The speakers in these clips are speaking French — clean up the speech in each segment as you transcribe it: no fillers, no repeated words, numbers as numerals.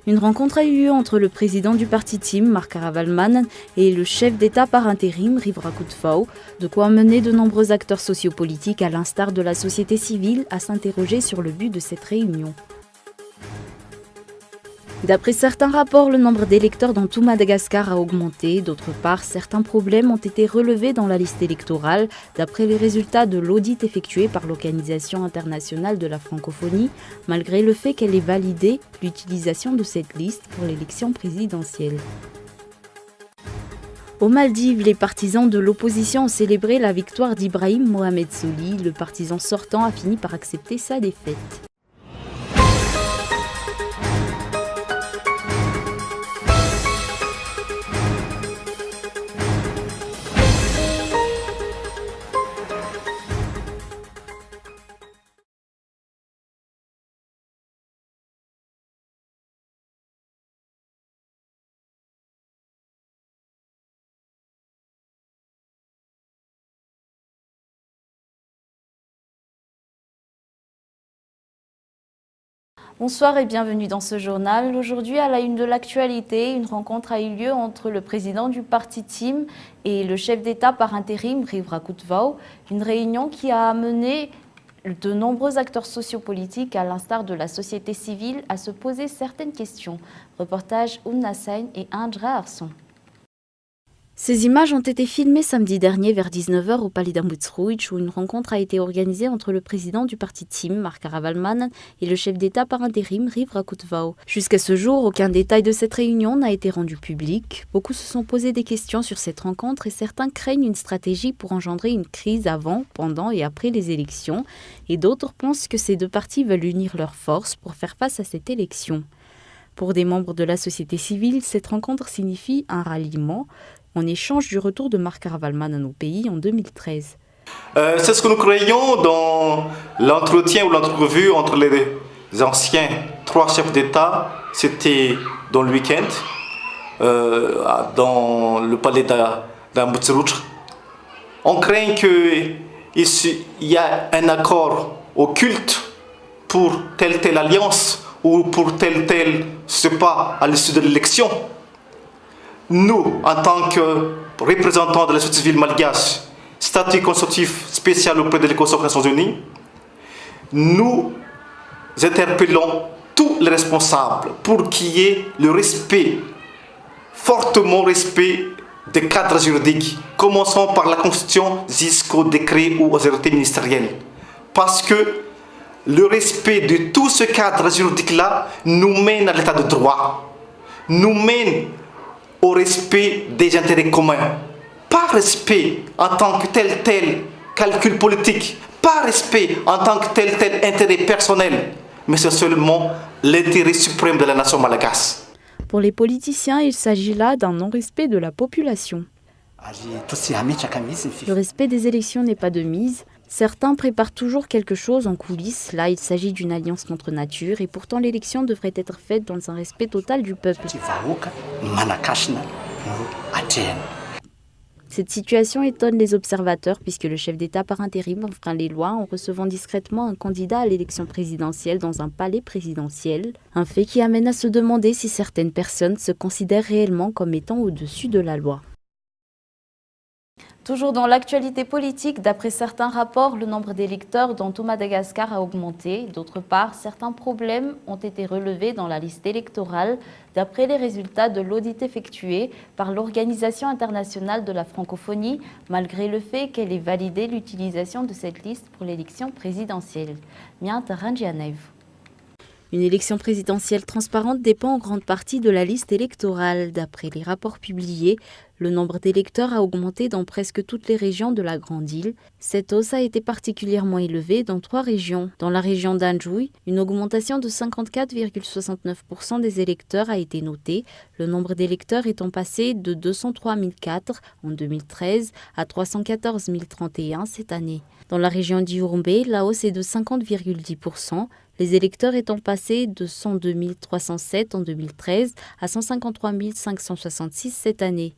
Une rencontre a eu lieu entre le président du parti Team, Marc Aravalman, et le chef d'État par intérim, Riv Rakoutvao, de quoi amener de nombreux acteurs sociopolitiques, à l'instar de la société civile, à s'interroger sur le but de cette réunion. D'après certains rapports, le nombre d'électeurs dans tout Madagascar a augmenté. D'autre part, certains problèmes ont été relevés dans la liste électorale, d'après les résultats de l'audit effectué par l'Organisation internationale de la francophonie, malgré le fait qu'elle ait validé l'utilisation de cette liste pour l'élection présidentielle. Aux Maldives, les partisans de l'opposition ont célébré la victoire d'Ibrahim Mohamed Soli. Le partisan sortant a fini par accepter sa défaite. Bonsoir et bienvenue dans ce journal. Aujourd'hui, à la une de l'actualité, une rencontre a eu lieu entre le président du parti Team et le chef d'État par intérim, Riv Rakoutvao. Une réunion qui a amené de nombreux acteurs sociopolitiques, à l'instar de la société civile, à se poser certaines questions. Reportage Oumna Sain et Andra Arson. Ces images ont été filmées samedi dernier vers 19 h au Palais d'Ambutsruich, où une rencontre a été organisée entre le président du parti Team, Marc Aravalman, et le chef d'État par intérim, Riv Rakoutvao. Jusqu'à ce jour, aucun détail de cette réunion n'a été rendu public. Beaucoup se sont posé des questions sur cette rencontre et certains craignent une stratégie pour engendrer une crise avant, pendant et après les élections. Et d'autres pensent que ces deux partis veulent unir leurs forces pour faire face à cette élection. Pour des membres de la société civile, cette rencontre signifie un ralliement, en échange du retour de Marc Aravalman à nos pays en 2013. C'est ce que nous croyons dans l'entretien ou l'entrevue entre les anciens trois chefs d'État. C'était dans le week-end, dans le palais d'Ambutsruich. On craint qu'il y a un accord occulte pour telle alliance ou pour tel pas à l'issue de l'élection. Nous, en tant que représentants de la société civile malgache, statut consultatif spécial auprès de l'Écosse des Nations Unies, nous interpellons tous les responsables pour qu'il y ait le respect, fortement respect des cadres juridiques, commençons par la Constitution jusqu'au décret ou aux autorités ministérielles. Parce que le respect de tout ce cadre juridique-là nous mène à l'état de droit, nous mène au respect des intérêts communs. Pas respect en tant que tel calcul politique, pas respect en tant que tel intérêt personnel, mais c'est seulement l'intérêt suprême de la nation malgache. Pour les politiciens, il s'agit là d'un non-respect de la population. Le respect des élections n'est pas de mise. Certains préparent toujours quelque chose en coulisses. Là, il s'agit d'une alliance contre nature et pourtant l'élection devrait être faite dans un respect total du peuple. Cette situation étonne les observateurs puisque le chef d'État par intérim enfreint les lois en recevant discrètement un candidat à l'élection présidentielle dans un palais présidentiel. Un fait qui amène à se demander si certaines personnes se considèrent réellement comme étant au-dessus de la loi. Toujours dans l'actualité politique, d'après certains rapports, le nombre d'électeurs dans tout Madagascar a augmenté. D'autre part, certains problèmes ont été relevés dans la liste électorale, d'après les résultats de l'audit effectué par l'Organisation internationale de la francophonie, malgré le fait qu'elle ait validé l'utilisation de cette liste pour l'élection présidentielle. Miant Rangianev. Une élection présidentielle transparente dépend en grande partie de la liste électorale. D'après les rapports publiés, le nombre d'électeurs a augmenté dans presque toutes les régions de la Grande Île. Cette hausse a été particulièrement élevée dans 3 régions. Dans la région d'Anjouy, une augmentation de 54,69% des électeurs a été notée, le nombre d'électeurs étant passé de 203 004 en 2013 à 314 031 cette année. Dans la région d'Iouroumbé, la hausse est de 50,10%. Les électeurs étant passés de 102 307 en 2013 à 153 566 cette année.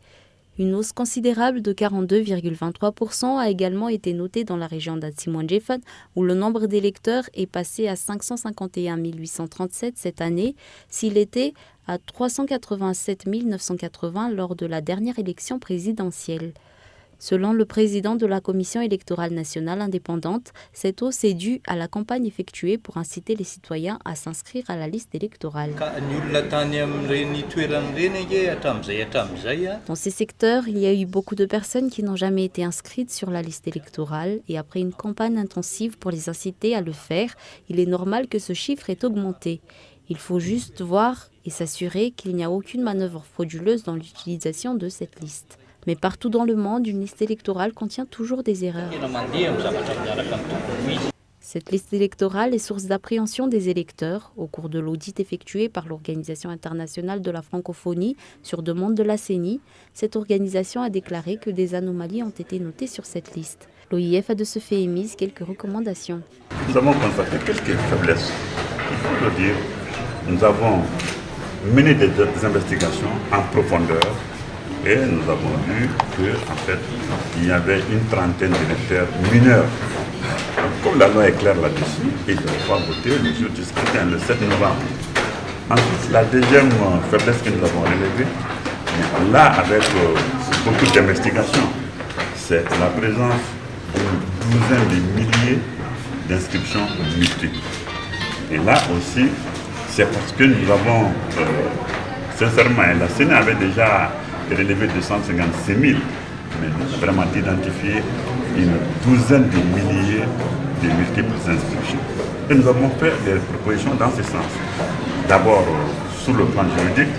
Une hausse considérable de 42,23% a également été notée dans la région d'Atsimonjefan, où le nombre d'électeurs est passé à 551 837 cette année, s'il était à 387 980 lors de la dernière élection présidentielle. Selon le président de la Commission électorale nationale indépendante, cette hausse est due à la campagne effectuée pour inciter les citoyens à s'inscrire à la liste électorale. Dans ces secteurs, il y a eu beaucoup de personnes qui n'ont jamais été inscrites sur la liste électorale et après une campagne intensive pour les inciter à le faire, il est normal que ce chiffre ait augmenté. Il faut juste voir et s'assurer qu'il n'y a aucune manœuvre frauduleuse dans l'utilisation de cette liste. Mais partout dans le monde, une liste électorale contient toujours des erreurs. Cette liste électorale est source d'appréhension des électeurs au cours de l'audit effectué par l'Organisation internationale de la francophonie sur demande de la CENI. Cette organisation a déclaré que des anomalies ont été notées sur cette liste. L'OIF a de ce fait émis quelques recommandations. Nous avons constaté quelques faiblesses. Il faut le dire, nous avons mené des investigations en profondeur. Et nous avons vu qu'en fait, il y avait une trentaine d'électeurs mineurs. Comme la loi est claire là-dessus, ils ne doivent pas voter le jour du scrutin, le 7 novembre. Ensuite, la deuxième faiblesse que nous avons relevée, là, avec beaucoup d'investigations, c'est la présence d'une douzaine de milliers d'inscriptions multiples. Et là aussi, c'est parce que nous avons, sincèrement, la CENI avait déjà relevé de 156 000, mais nous avons vraiment identifié une douzaine de milliers de multiples inscriptions. Et nous avons fait des propositions dans ce sens. D'abord, sur le plan juridique.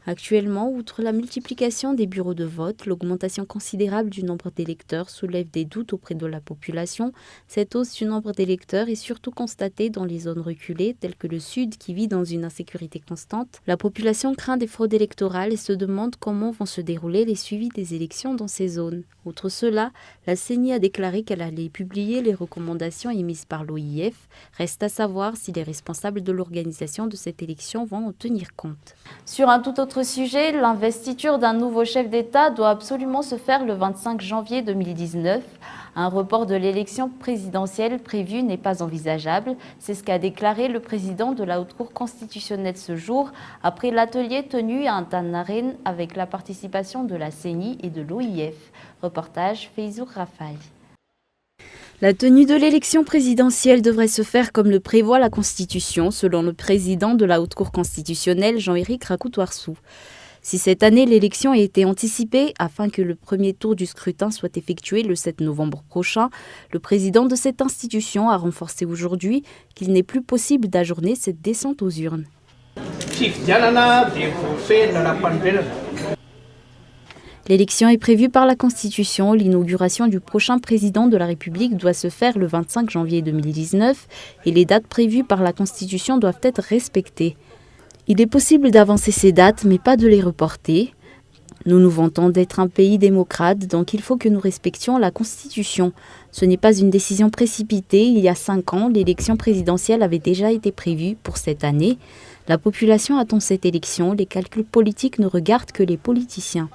Actuellement, outre la multiplication des bureaux de vote, l'augmentation considérable du nombre d'électeurs soulève des doutes auprès de la population. Cette hausse du nombre d'électeurs est surtout constatée dans les zones reculées, telles que le Sud, qui vit dans une insécurité constante. La population craint des fraudes électorales et se demande comment vont se dérouler les suivis des élections dans ces zones. Outre cela, la CENI a déclaré qu'elle allait publier les recommandations émises par l'OIF. Reste à savoir si les responsables de l'organisation de cette élection vont en tenir compte. Sur un tout autre sujet, l'investiture d'un nouveau chef d'État doit absolument se faire le 25 janvier 2019. Un report de l'élection présidentielle prévue n'est pas envisageable. C'est ce qu'a déclaré le président de la Haute Cour constitutionnelle ce jour, après l'atelier tenu à Antanaren avec la participation de la CENI et de l'OIF. Reportage Feizour Rafai. La tenue de l'élection présidentielle devrait se faire comme le prévoit la Constitution, selon le président de la Haute Cour constitutionnelle, Jean-Éric Rakoutoarsou. Si cette année l'élection a été anticipée afin que le premier tour du scrutin soit effectué le 7 novembre prochain, le président de cette institution a renforcé aujourd'hui qu'il n'est plus possible d'ajourner cette descente aux urnes. L'élection est prévue par la Constitution. L'inauguration du prochain président de la République doit se faire le 25 janvier 2019 et les dates prévues par la Constitution doivent être respectées. Il est possible d'avancer ces dates, mais pas de les reporter. Nous nous vantons d'être un pays démocrate, donc il faut que nous respections la Constitution. Ce n'est pas une décision précipitée. Il y a 5 ans, l'élection présidentielle avait déjà été prévue pour cette année. La population attend cette élection. Les calculs politiques ne regardent que les politiciens.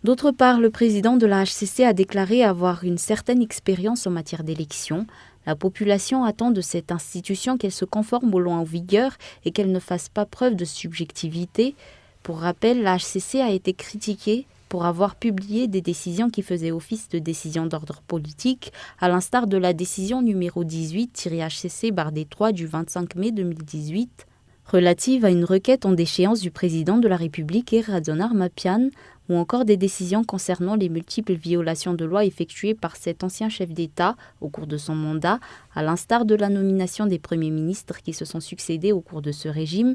D'autre part, le président de la HCC a déclaré avoir une certaine expérience en matière d'élection. La population attend de cette institution qu'elle se conforme aux lois en vigueur et qu'elle ne fasse pas preuve de subjectivité. Pour rappel, la HCC a été critiquée pour avoir publié des décisions qui faisaient office de décisions d'ordre politique, à l'instar de la décision numéro 18-HCC-3 du 25 mai 2018, relative à une requête en déchéance du président de la République, Radzonar Mapian, ou encore des décisions concernant les multiples violations de loi effectuées par cet ancien chef d'État au cours de son mandat, à l'instar de la nomination des premiers ministres qui se sont succédés au cours de ce régime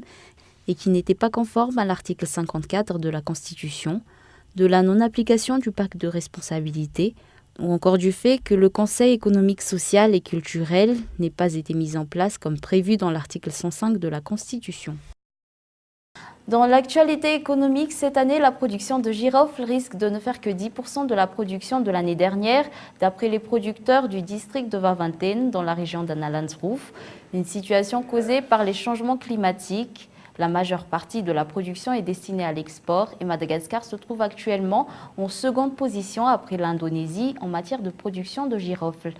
et qui n'étaient pas conformes à l'article 54 de la Constitution, de la non-application du pacte de responsabilité, ou encore du fait que le Conseil économique, social et culturel n'ait pas été mis en place comme prévu dans l'article 105 de la Constitution. Dans l'actualité économique, cette année, la production de girofle risque de ne faire que 10% de la production de l'année dernière, d'après les producteurs du district de Vavanten, dans la région d'Analandsroof. Une situation causée par les changements climatiques. La majeure partie de la production est destinée à l'export et Madagascar se trouve actuellement en seconde position après l'Indonésie en matière de production de girofle.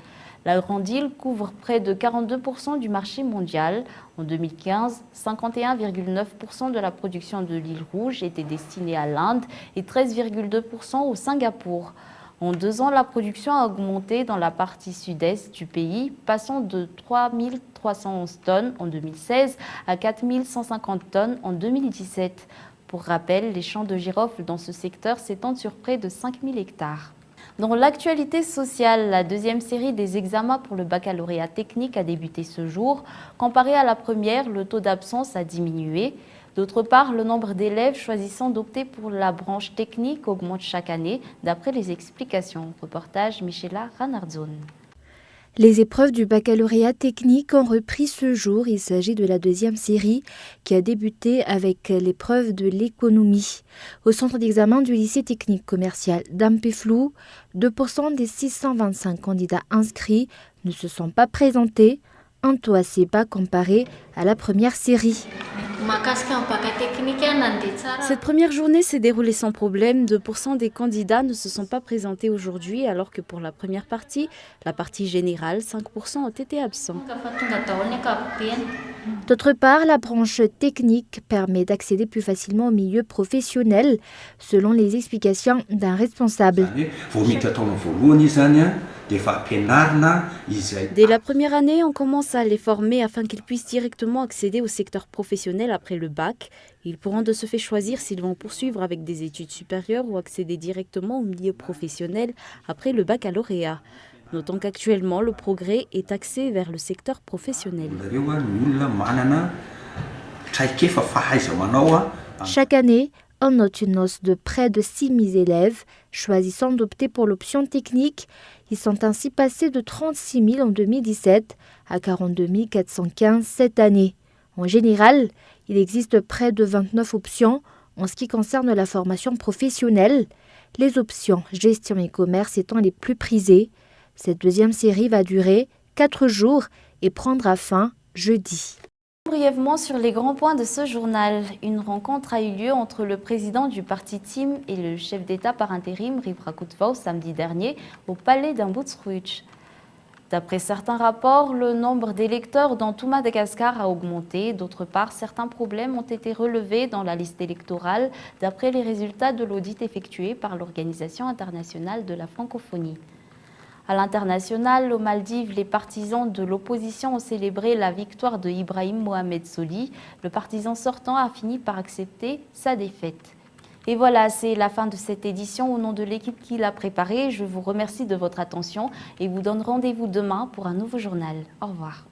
La grande île couvre près de 42% du marché mondial. En 2015, 51,9% de la production de l'île Rouge était destinée à l'Inde et 13,2% au Singapour. En 2 ans, la production a augmenté dans la partie sud-est du pays, passant de 3 311 tonnes en 2016 à 4 150 tonnes en 2017. Pour rappel, les champs de girofle dans ce secteur s'étendent sur près de 5 000 hectares. Dans l'actualité sociale, la deuxième série des examens pour le baccalauréat technique a débuté ce jour. Comparé à la première, le taux d'absence a diminué. D'autre part, le nombre d'élèves choisissant d'opter pour la branche technique augmente chaque année, d'après les explications. Reportage Michela Ranardzone. Les épreuves du baccalauréat technique ont repris ce jour. Il s'agit de la deuxième série qui a débuté avec l'épreuve de l'économie. Au centre d'examen du lycée technique commercial d'Ampeflou, 2% des 625 candidats inscrits ne se sont pas présentés, un taux assez bas comparé à la première série. Cette première journée s'est déroulée sans problème. 2% des candidats ne se sont pas présentés aujourd'hui, alors que pour la première partie, la partie générale, 5% ont été absents. D'autre part, la branche technique permet d'accéder plus facilement au milieu professionnel, selon les explications d'un responsable. Dès la première année, on commence à les former afin qu'ils puissent directement accéder au secteur professionnel après le bac. Ils pourront de ce fait choisir s'ils vont poursuivre avec des études supérieures ou accéder directement au milieu professionnel après le baccalauréat. Notons qu'actuellement, le progrès est axé vers le secteur professionnel. Chaque année, on note une hausse de près de 6 000 élèves choisissant d'opter pour l'option technique. Ils sont ainsi passés de 36 000 en 2017 à 42 415 cette année. En général, il existe près de 29 options en ce qui concerne la formation professionnelle. Les options gestion et commerce étant les plus prisées. Cette deuxième série va durer 4 jours et prendra fin jeudi. Brièvement sur les grands points de ce journal, une rencontre a eu lieu entre le président du parti TIM et le chef d'État par intérim Rivra Kutvao samedi dernier au palais d'Ambotsruch. D'après certains rapports, le nombre d'électeurs dans tout Madagascar a augmenté. D'autre part, certains problèmes ont été relevés dans la liste électorale d'après les résultats de l'audit effectué par l'Organisation internationale de la francophonie. À l'international, aux Maldives, les partisans de l'opposition ont célébré la victoire de Ibrahim Mohamed Soli. Le partisan sortant a fini par accepter sa défaite. Et voilà, c'est la fin de cette édition. Au nom de l'équipe qui l'a préparée, je vous remercie de votre attention et vous donne rendez-vous demain pour un nouveau journal. Au revoir.